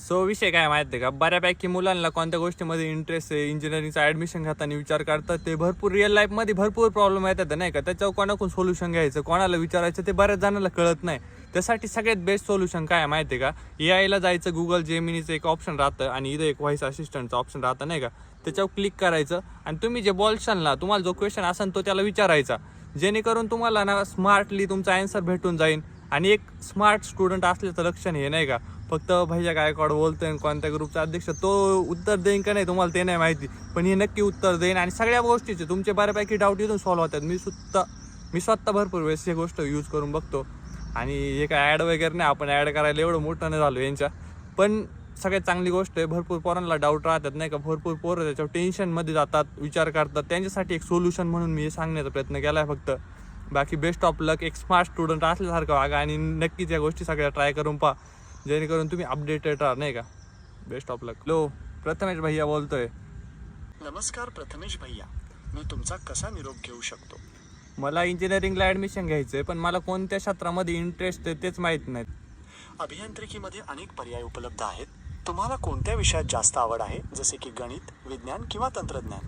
विषय काय माहिती आहे का, बऱ्यापैकी मुलांना कोणत्या गोष्टीमध्ये इंटरेस्ट आहे, इंजिनिअरिंगचं ॲडमिशन घेताना विचार करतात ते भरपूर रिअल लाईफमध्ये भरपूर प्रॉब्लेम येतात नाही का. त्याच्यावर कोणाकडून सोल्युशन घ्यायचं, कोणाला विचारायचं ते बऱ्याच जणांना कळत नाही. त्यासाठी सगळ्यात बेस्ट सोल्युशन काय आहे माहिती आहे का, AI ला जायचं, गुगल जेमिनीचं एक ऑप्शन राहतं आणि इथं एक व्हॉइस असिस्टंटचं ऑप्शन राहतं नाही का. त्याच्यावर क्लिक करायचं आणि तुम्ही जे बोलशाल ना, तुम्हाला जो क्वेश्चन असेल तो त्याला विचारायचा, जेणेकरून तुम्हाला ना स्मार्टली तुमचा आन्सर भेटून जाईल. आणि एक स्मार्ट स्टुडंट असल्याचं लक्षण हे नाही का, फक्त भैया गायकवाड बोलतोय कोणत्या ग्रुपचा अध्यक्ष तो उत्तर देईन का नाही तुम्हाला ते नाही माहिती, पण हे नक्की उत्तर देईन. आणि सगळ्या गोष्टीचे तुमचे बऱ्यापैकी डाऊट इथून सॉल्व्ह होतात. मी स्वतः भरपूर वेळेस ही गोष्ट यूज करून बघतो. आणि हे काय ॲड वगैरे नाही, आपण ॲड करायला एवढं मोठं नाही झालो यांच्या, पण सगळ्यात चांगली गोष्ट आहे. भरपूर पोरांना डाऊट राहतात नाही का, भरपूर पोरं त्याच्यावर टेन्शनमध्ये जातात, विचार करतात. त्यांच्यासाठी एक सोल्युशन म्हणून मी हे सांगण्याचा प्रयत्न केला आहे फक्त. बाकी बेस्ट ऑफ लक. एक स्मार्ट स्टुडंट असल्यासारखं वागा आणि नक्कीच या गोष्टी सगळ्या ट्राय करून पहा, जेणेकरून तुम्ही अपडेटेड राहा नाही का. Best of luck. Hello, Prathamesh भैया बोलतोय. नमस्कार प्रथमेश भैया, मी तुमचा कसा निरोप घेऊ शकतो? मला इंजिनिअरिंगला ॲडमिशन घ्यायचं आहे, पण मला कोणत्या क्षेत्रामध्ये इंटरेस्ट आहे तेच माहीत नाही. अभियांत्रिकीमध्ये अनेक पर्याय उपलब्ध आहेत. तुम्हाला कोणत्या विषयात जास्त आवड आहे, जसे की गणित, विज्ञान किंवा तंत्रज्ञान?